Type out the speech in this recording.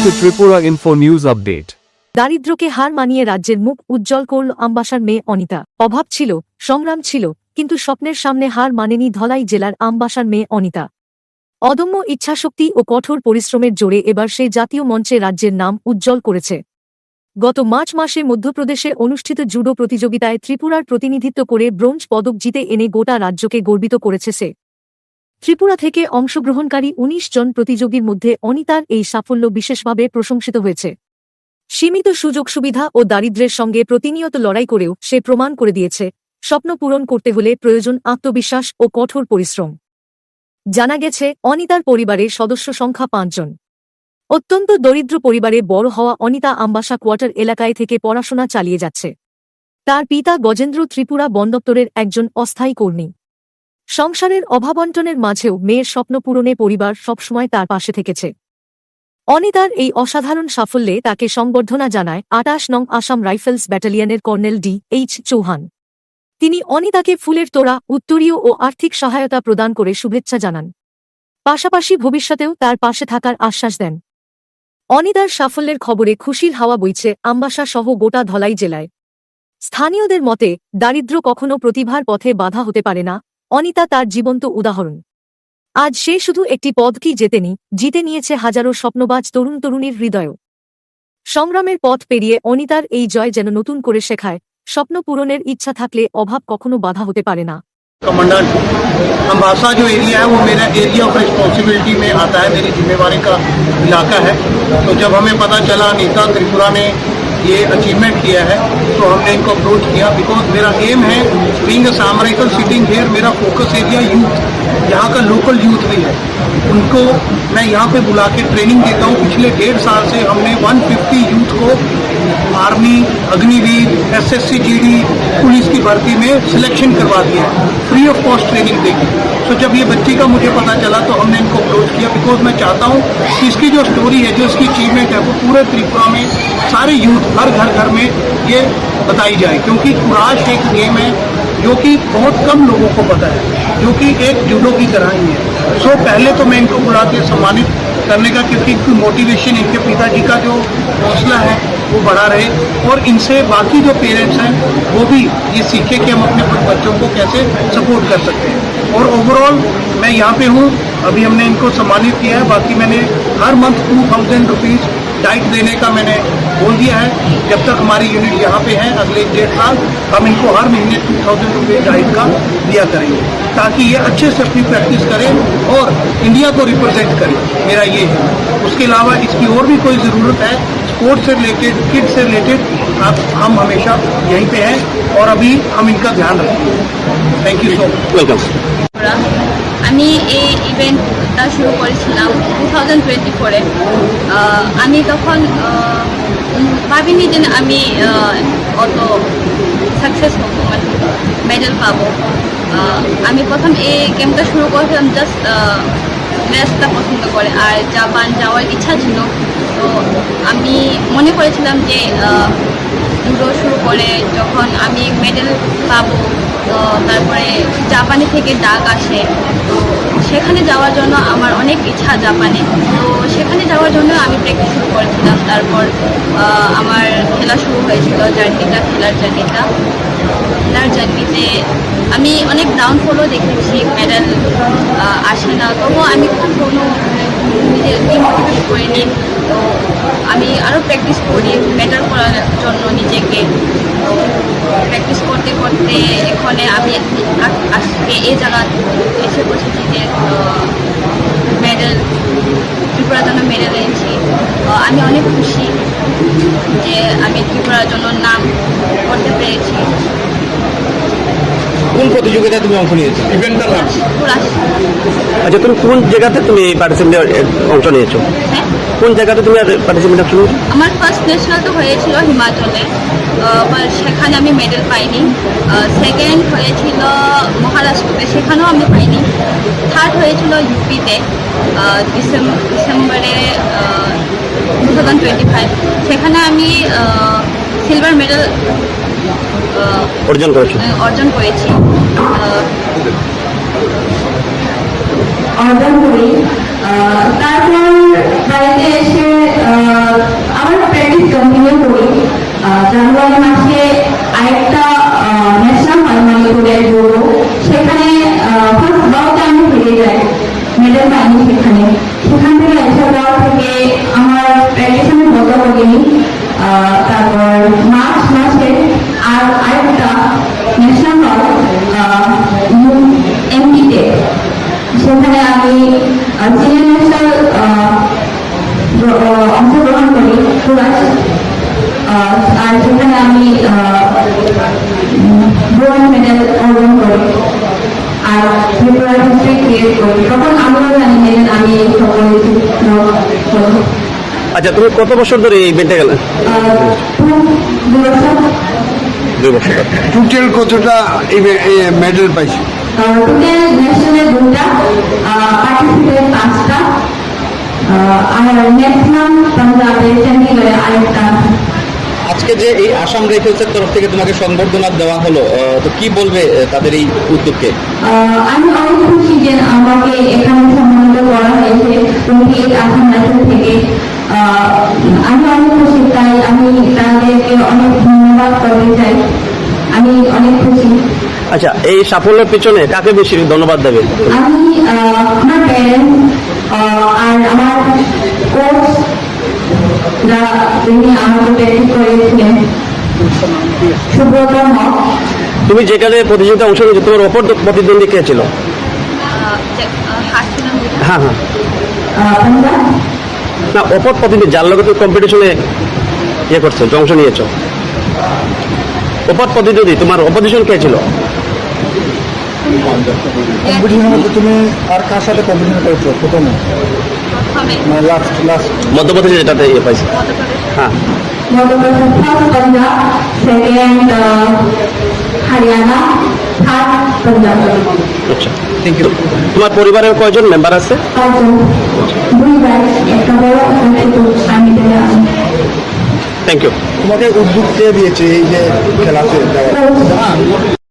to Tripura Info News Update. দারিদ্র্যকে হার মানিয়ে রাজ্যের মুখ উজ্জ্বল করল আমবাসার মেয়ে অনিতা। অভাব ছিল, সংগ্রাম ছিল, কিন্তু স্বপ্নের সামনে হার মানেনি ধলাই জেলার আমবাসার মেয়ে অনিতা। অদম্য ইচ্ছাশক্তি ও কঠোর পরিশ্রমের জোরে এবার সে জাতীয় মঞ্চে রাজ্যের নাম উজ্জ্বল করেছে। গত মার্চ মাসে মধ্যপ্রদেশে অনুষ্ঠিত জুডো প্রতিযোগিতায় ত্রিপুরার প্রতিনিধিত্ব করে ব্রোঞ্জ পদক জিতে এনে গোটা রাজ্যকে গর্বিত করেছে সে। ত্রিপুরা থেকে অংশগ্রহণকারী ১৯ জন প্রতিযোগীর মধ্যে অনিতার এই সাফল্য বিশেষভাবে প্রশংসিত হয়েছে। সীমিত সুযোগ সুবিধা ও দারিদ্র্যের সঙ্গে প্রতিনিয়ত লড়াই করেও সে প্রমাণ করে দিয়েছে, স্বপ্ন পূরণ করতে হলে প্রয়োজন আত্মবিশ্বাস ও কঠোর পরিশ্রম। জানা গেছে, অনিতার পরিবারের সদস্য সংখ্যা ৫ জন। অত্যন্ত দরিদ্র পরিবারে বড় হওয়া অনিতা আমবাসা কোয়ার্টার এলাকায় থেকে পড়াশোনা চালিয়ে যাচ্ছে। তার পিতা গজেন্দ্র ত্রিপুরা বন দপ্তরের একজন অস্থায়ী কর্মী। সংসারের অভাবন্টনের মাঝেও মেয়ের স্বপ্ন পূরণে পরিবার সবসময় তার পাশে থেকেছে। অনিতার এই অসাধারণ সাফল্যে তাকে সংবর্ধনা জানায় ২৮ নং Assam rifles ব্যাটালিয়নের colonel DH. Chauhan. তিনি অনিতাকে ফুলের তোড়া, উত্তরীয় ও আর্থিক সহায়তা প্রদান করে শুভেচ্ছা জানান। পাশাপাশি ভবিষ্যতেও তার পাশে থাকার আশ্বাস দেন। অনিতার সাফল্যের খবরে খুশির হাওয়া বইছে আমবাসা সহ গোটা ধলাই জেলায়। স্থানীয়দের মতে, দারিদ্র্য কখনো প্রতিভার পথে বাধা হতে পারে না। অনিতা তার জীবন্ত উদাহরণ। আজ সে শুধু একটি পদকই জেতেনি, জিতে নিয়েছে হাজারো স্বপ্নবাজ তরুণ তরুণীর হৃদয়ও। সংগ্রামের পথ পেরিয়ে অনিতার এই জয় যেন নতুন করে শেখায়, স্বপ্ন পূরণের ইচ্ছা থাকলে অভাব কখনো বাধা হতে পারে না। कमांडेंट अम्बासा जो एरिया है वो मेरा एरिया ऑफ रिस्पॉन्सिबिलिटी में आता है, मेरी जिम्मेवारी का इलाका है। तो जब हमें पता चला अनीता त्रिपुरा ने ये अचीवमेंट किया है तो हमने इनको अप्रोच किया, बिकॉज मेरा एम है बीइंग अ साम राइफल सिटिंग हियर, मेरा फोकस एरिया यूथ, यहाँ का लोकल यूथ भी है, उनको मैं यहाँ पे बुला के ट्रेनिंग देता हूँ। पिछले 1.5 साल से हमने 150 यूथ को army, Agniveer, SSC GD, police की भर्ती में सिलेक्शन करवा दिया है, फ्री ऑफ कॉस्ट ट्रेनिंग देगी। तो जब ये बच्ची का मुझे पता चला तो हमने इनको अप्रोच किया, बिकॉज मैं चाहता हूँ कि इसकी जो स्टोरी है, जो इसकी अचीवमेंट है, वो पूरे त्रिपुरा में सारे यूथ हर घर में ये बताई जाए, क्योंकि कुराश एक गेम है जो कि बहुत कम लोगों को पता है, जो कि एक जूडो की तरह ही है। सो पहले तो मैं इनको बुला के सम्मानित करने का, क्योंकि इनकी मोटिवेशन, इनके पिताजी का जो हौसला है वो बढ़ा रहे, और इनसे बाकी जो पेरेंट्स हैं वो भी ये सीखे कि हम अपने बच्चों को कैसे सपोर्ट कर सकते हैं। और ओवरऑल मैं यहाँ पे हूँ, अभी हमने इनको सम्मानित किया है, बाकी मैंने हर मंथ 2000 रुपीज़ डाइट देने का मैंने बोल दिया है। जब तक हमारी यूनिट यहाँ पे है, अगले 1.5 साल हम इनको हर महीने 2000 रुपये डाइट का दिया करेंगे, ताकि ये अच्छे से अपनी प्रैक्टिस करें और इंडिया को रिप्रेजेंट करें, मेरा ये है। उसके अलावा इसकी और भी कोई ज़रूरत है स्पोर्ट्स से रिलेटेड, किड से रिलेटेड, हम हमेशा यहीं पे हैं और अभी हम इनका ध्यान रखेंगे। Thank you so much. Welcome. আমি এই ইভেন্টটা শুরু করেছিলাম 2024-এ। আমি তখন ভাবিনি যে আমি অত সাকসেস হব, মানে মেডেল পাবো। আমি প্রথম এই গেমটা শুরু করেছিলাম জাস্ট ম্যাচটা পছন্দ করে, আর জাপান যাওয়ার ইচ্ছা ছিল। তো আমি মনে করেছিলাম যে জুডো শুরু করে যখন আমি মেডেল পাবো, তো তারপরে জাপানে থেকে ডাক আসে, তো সেখানে যাওয়ার জন্য আমার অনেক ইচ্ছা জাপানে। তো সেখানে যাওয়ার জন্য আমি প্র্যাকটিস শুরু করেছিলাম। তারপর আমার খেলা শুরু হয়েছিল, খেলার জার্নিতে আমি অনেক ডাউনফলও দেখেছি, মেডেল আসে না, তবুও আমি কখনো নিজের ডিমোটিভেট করিনি। তো আমি আরও প্র্যাকটিস করি মেডেল করার জন্য নিজেকে। তো প্র্যাকটিস করতে করতে এখানে আমি আজকে এই জায়গা এসে বসেছি যে মেডেল, ত্রিপুরার জন্য মেডেল এনেছি। আমি অনেক খুশি যে আমি ত্রিপুরার জন্য নাম করতে পেরেছি। কোন প্রতিযোগিতায় তুমি অংশ নিয়েছো? ইভেন্টটার নাম আচ্ছা, তুমি কোন জায়গাতে তুমি পার্টিসিপেট অংশ নিয়েছো? হ্যাঁ, কোন জায়গাতে তুমি পার্টিসিপেট অংশ নিয়েছো? আমার ফার্স্ট ন্যাশনাল তো হয়েছিল হিমাচলে, সেখানে আমি মেডেল পাইনি। সেকেন্ড হয়েছিল মহারাষ্ট্রতে, সেখানেও আমি পাইনি। থার্ড হয়েছিল ইউপিতে ডিসেম্বরে 2025, সেখানে আমি সিলভার মেডেল অর্জন করেছি। তারপর বাড়িতে এসে জানুয়ারি মাসে আরেকটা ন্যাশনাল হয় মণিপুরের গৌর, সেখানে ফার্স্ট বাউতে আমি হেরে যাই, মেডেল পাইনি সেখানে। সেখান থেকে এসে যাওয়া থেকে আমার প্র্যাকটিস আমি বন্ধ করিনি। তারপর মার্চ মাসে আর আরেকটা ন্যাশনাল হয় এমপিতে, সেখানে আমি সিনিয়র ন্যাশনাল অংশগ্রহণ করি পুরাস, আর সেখানে আমি ব্রোঞ্জ মেডেল অর্জন করি আর ত্রিপুরা হিস্ট্রি ক্রিয়েট করি। তখন আমিও জানি যে আমি এই সকল আচ্ছা, তুমি কত বছর ধরে এই ইভেন্টে গেলে? 2 বছর। টোটাল কতটা মেডেল পাইছে? টোটাল ন্যাশনালে 2টা, পার্টিসিপেট 5টা, আর ম্যাক্সিমাম পাঞ্জাবে চণ্ডীগড়ে আরেকটা। আজকে যে এই আসাম রাইফেলসের তরফ থেকে তোমাকে সংবর্ধনা দেওয়া হলো, তো কি বলবে তাদের এই উদ্যোগকে? আমি অনেক খুশি যে আমাকে এখানে সম্মানিত করা হয়েছে 28 আসাম রাইফেল থেকে। আমি অনেক খুশি, তাই আমি তাদেরকে অনেক ধন্যবাদ করতে চাই। আমি অনেক খুশি। আচ্ছা, এই সাফল্যের পিছনে কাকে বেশি ধন্যবাদ দেবে? আমি আমার প্যারেন্টস আর আমার কোচ, যিনি আমাকে প্র্যাকটিস করেছিলেন, সুব্রত হক। তুমি যেখানে প্রতিযোগিতা অংশ নিয়েছো, তোমার অপর প্রতিদ্বন্দ্বী কে ছিল? হ্যাঁ হ্যাঁ, পাঞ্জাব। না, অপর প্রতিদ্বন্দ্বী যার লগে তুমি কম্পিটিশনে করছো, অংশ নিয়েছো, অপর প্রতিদ্বন্দ্বী তোমার অপোজিশন কে ছিল? কম্পিটিশনের মধ্যে তুমি আর কার সাথে কম্পিটিশন করেছো প্রথমে? লাস্ট মধ্যপ্রদেশে যেটাতে পাইছে। হ্যাঁ, Madhya Pradesh first Punjab, second Haryana, third Punjab. আচ্ছা, থ্যাংক ইউ। তোমার পরিবারের কয়জন মেম্বার আছে? 5 জন, 2 ভাই, একটা বড় একটা ছোট, আমি থেকে আছি। Thank you. তোমাকে উদ্যোগ কে দিয়েছে এই যে খেলাতে যাওয়া? কোচ।